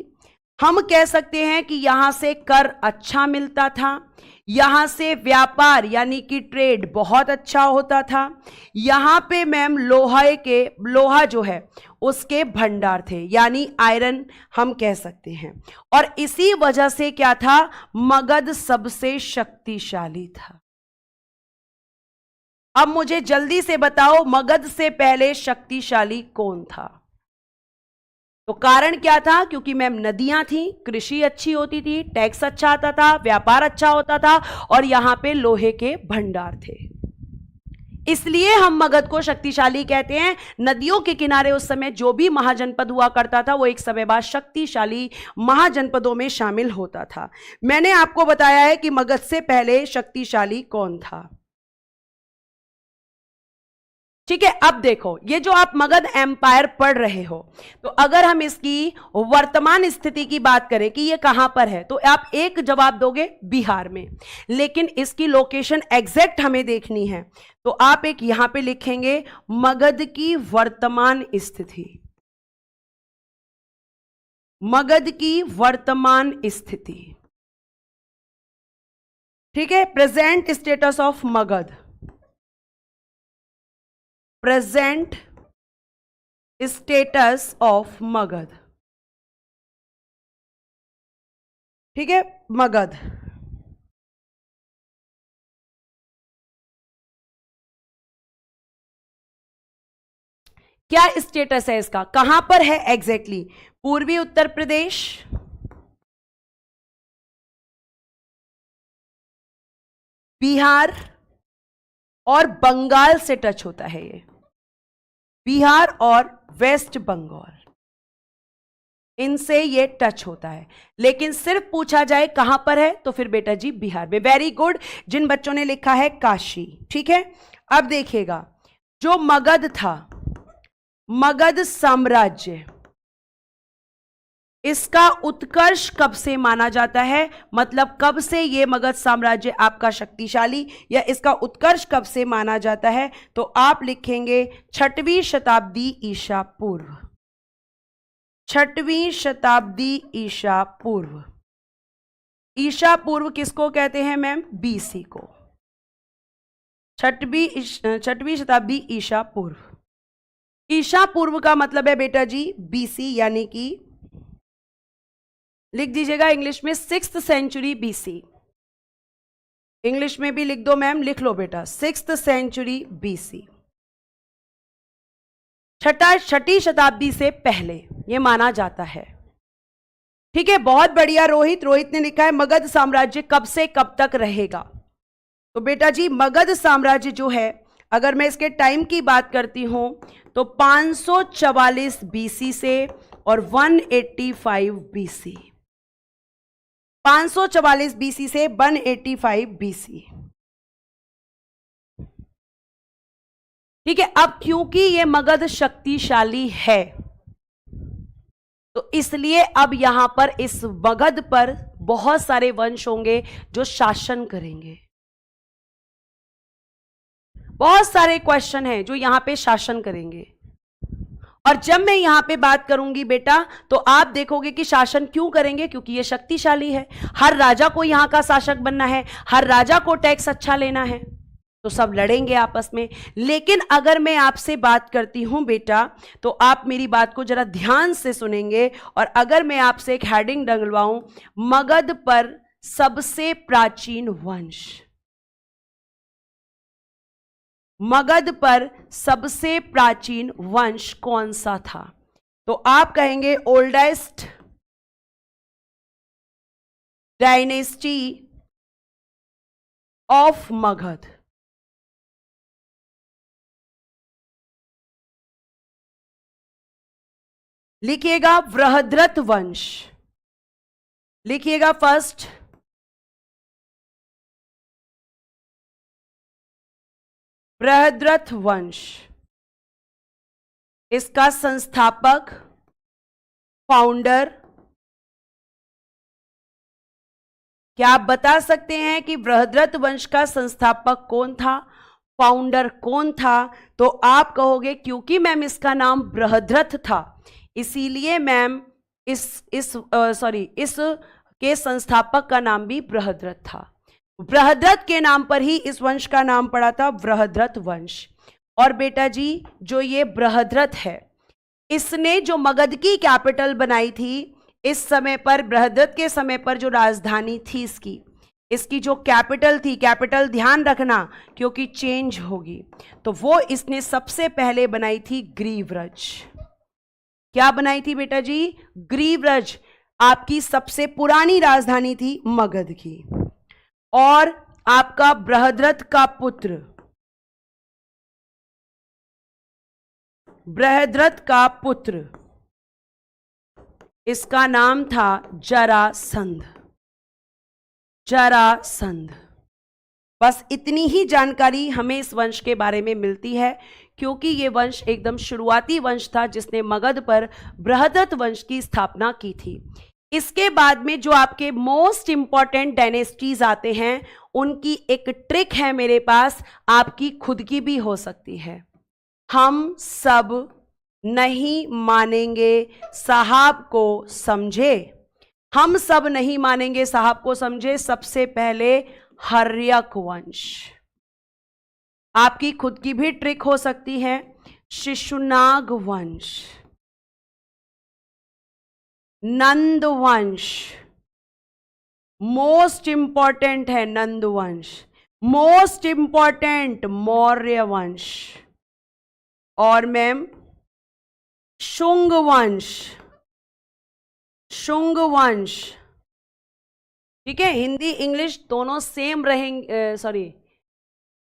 हम कह सकते हैं कि यहां से कर अच्छा मिलता था, यहां से व्यापार यानी कि ट्रेड बहुत अच्छा होता था। यहां पे मैम लोहा जो है उसके भंडार थे, यानी आयरन हम कह सकते हैं, और इसी वजह से क्या था, मगध सबसे शक्तिशाली था। अब मुझे जल्दी से बताओ, मगध से पहले शक्तिशाली कौन था? तो कारण क्या था? क्योंकि मैम नदियां थी, कृषि अच्छी होती थी, टैक्स अच्छा आता था, व्यापार अच्छा होता था, और यहां पे लोहे के भंडार थे। इसलिए हम मगध को शक्तिशाली कहते हैं। नदियों के किनारे उस समय जो भी महाजनपद हुआ करता था वो एक समय बाद शक्तिशाली महाजनपदों में शामिल होता था। मैंने आपको बताया है कि मगध से पहले शक्तिशाली कौन था। ठीक है, अब देखो ये जो आप मगध एम्पायर पढ़ रहे हो, तो अगर हम इसकी वर्तमान स्थिति की बात करें कि ये कहां पर है, तो आप एक जवाब दोगे बिहार में, लेकिन इसकी लोकेशन एग्जैक्ट हमें देखनी है, तो आप एक यहां पे लिखेंगे मगध की वर्तमान स्थिति। मगध की वर्तमान स्थिति, ठीक है, present status of Magadh, present status of Magadh. ठीक है, मगध क्या स्टेटस है इसका, कहां पर है एग्जैक्टली? पूर्वी उत्तर प्रदेश, बिहार और बंगाल से टच होता है ये, बिहार और वेस्ट बंगाल, इनसे ये टच होता है। लेकिन सिर्फ पूछा जाए कहां पर है, तो फिर बेटा जी बिहार में। वेरी गुड, जिन बच्चों ने लिखा है काशी। ठीक है, अब देखिएगा जो मगध था, मगध साम्राज्य, इसका उत्कर्ष कब से माना जाता है, मतलब कब से ये मगध साम्राज्य आपका शक्तिशाली या इसका उत्कर्ष कब से माना जाता है, तो आप लिखेंगे 6वीं शताब्दी ईसा पूर्व। 6वीं शताब्दी ईसा पूर्व। ईसा पूर्व किसको कहते हैं मैम? बीसी को। 6वीं शताब्दी ईसा पूर्व। ईसा पूर्व का मतलब है बेटा जी बीसी, यानी कि लिख दीजिएगा इंग्लिश में 6th सेंचुरी बीसी। इंग्लिश में भी लिख दो मैम, लिख लो बेटा 6th सेंचुरी बीसी। छठी शताब्दी से पहले यह माना जाता है। ठीक है, बहुत बढ़िया रोहित ने लिखा है मगध साम्राज्य कब से कब तक रहेगा। तो बेटा जी मगध साम्राज्य जो है, अगर मैं इसके टाइम की बात करती हूं तो 544 बीसी से और 185 बीसी। 544 बीसी से 185 बीसी। ठीक है, अब क्योंकि ये मगध शक्तिशाली है तो इसलिए अब यहां पर इस मगध पर बहुत सारे वंश होंगे जो शासन करेंगे। बहुत सारे क्वेश्चन हैं जो यहां पे शासन करेंगे, और जब मैं यहां पे बात करूंगी बेटा तो आप देखोगे कि शासन क्यों करेंगे, क्योंकि ये शक्तिशाली है। हर राजा को यहां का शासक बनना है, हर राजा को टैक्स अच्छा लेना है, तो सब लड़ेंगे आपस में। लेकिन अगर मैं आपसे बात करती हूं बेटा तो आप मेरी बात को जरा ध्यान से सुनेंगे, और अगर मैं आपसे एक हेडिंग डलवाऊं, मगध पर सबसे प्राचीन वंश, मगध पर सबसे प्राचीन वंश कौन सा था, तो आप कहेंगे ओल्डेस्ट डायनेस्टी ऑफ मगध। लिखिएगा बृहद्रथ वंश, लिखिएगा फर्स्ट बृहद्रथ वंश। इसका संस्थापक, फाउंडर, क्या आप बता सकते हैं कि बृहद्रथ वंश का संस्थापक कौन था, फाउंडर कौन था? तो आप कहोगे क्योंकि मैम इसका नाम बृहद्रथ था इसीलिए मैम इस के संस्थापक का नाम भी बृहद्रथ था। बृहद्रथ के नाम पर ही इस वंश का नाम पड़ा था बृहद्रथ वंश। और बेटा जी जो ये बृहद्रथ है, इसने जो मगध की कैपिटल बनाई थी, इस समय पर बृहद्रथ के समय पर जो राजधानी थी इसकी जो कैपिटल थी, कैपिटल ध्यान रखना क्योंकि चेंज होगी, तो वो इसने सबसे पहले बनाई थी ग्रीव्रज। क्या बनाई थी बेटा जी? ग्रीव्रज आपकी सबसे पुरानी राजधानी थी मगध की। और आपका बृहद्रथ का पुत्र बृहद्रथ का पुत्र, इसका नाम था जरासंध। जरासंध। बस इतनी ही जानकारी हमें इस वंश के बारे में मिलती है, क्योंकि ये वंश एकदम शुरुआती वंश था जिसने मगध पर बृहद्रथ वंश की स्थापना की थी। इसके बाद में जो आपके मोस्ट इंपॉर्टेंट डायनेस्टीज आते हैं, उनकी एक ट्रिक है मेरे पास, आपकी खुद की भी हो सकती है। हम सब नहीं मानेंगे साहब को समझे, हम सब नहीं मानेंगे साहब को समझे। सबसे पहले हर्यक वंश, आपकी खुद की भी ट्रिक हो सकती है। शिशुनाग वंश, नंद वंश, मोस्ट इंपॉर्टेंट है नंद वंश। मोस्ट इंपॉर्टेंट मौर्य वंश, और मैम शुंग वंश। शुंग वंश, ठीक है, हिंदी इंग्लिश दोनों सेम रहेंगे, सॉरी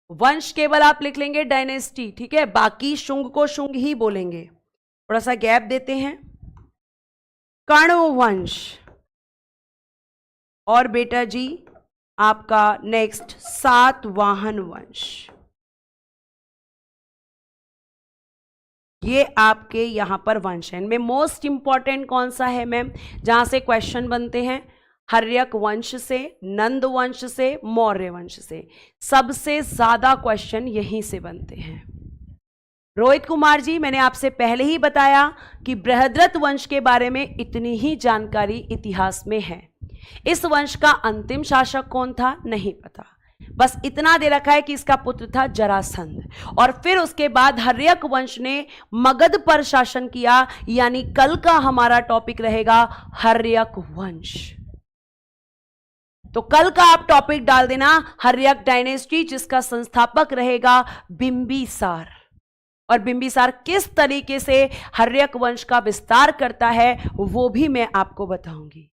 वंश केवल आप लिख लेंगे डायनेस्टी, ठीक है, बाकी शुंग को शुंग ही बोलेंगे। थोड़ा सा गैप देते हैं। कण्व वंश, और बेटा जी आपका नेक्स्ट सातवाहन वंश। ये आपके यहां पर वंश है। इनमें मोस्ट इंपॉर्टेंट कौन सा है मैम, जहां से क्वेश्चन बनते हैं? हर्यक वंश से, नंद वंश से, मौर्य वंश से। सबसे ज्यादा क्वेश्चन यहीं से बनते हैं। रोहित कुमार जी, मैंने आपसे पहले ही बताया कि बृहद्रथ वंश के बारे में इतनी ही जानकारी इतिहास में है। इस वंश का अंतिम शासक कौन था नहीं पता, बस इतना दे रखा है कि इसका पुत्र था जरासंध, और फिर उसके बाद हर्यक वंश ने मगध पर शासन किया। यानी कल का हमारा टॉपिक रहेगा हर्यक वंश। तो कल का आप टॉपिक डाल देना हर्यक डायनेस्टी, जिसका संस्थापक रहेगा बिंबिसार, और बिंबिसार किस तरीके से हर्यक वंश का विस्तार करता है वो भी मैं आपको बताऊंगी।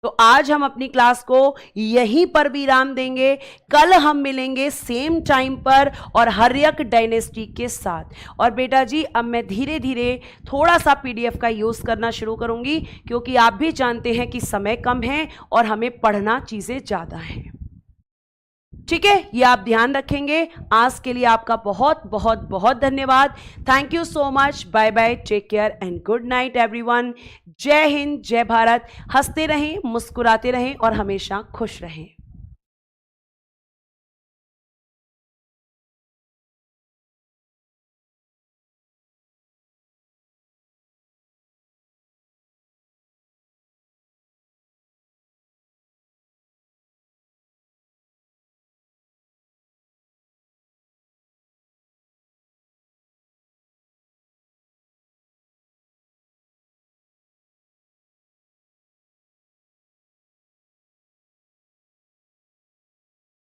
तो आज हम अपनी क्लास को यहीं पर विराम देंगे। कल हम मिलेंगे सेम टाइम पर और हर्यक डायनेस्टी के साथ। और बेटा जी अब मैं धीरे धीरे थोड़ा सा पीडीएफ का यूज़ करना शुरू करूंगी, क्योंकि आप भी जानते हैं कि समय कम है और हमें पढ़ना चीज़ें ज़्यादा हैं। ठीक है, ये आप ध्यान रखेंगे। आज के लिए आपका बहुत बहुत बहुत धन्यवाद। Thank you so much. Bye bye, take care and good night everyone. जय हिंद, जय भारत। हंसते रहें, मुस्कुराते रहें और हमेशा खुश रहें।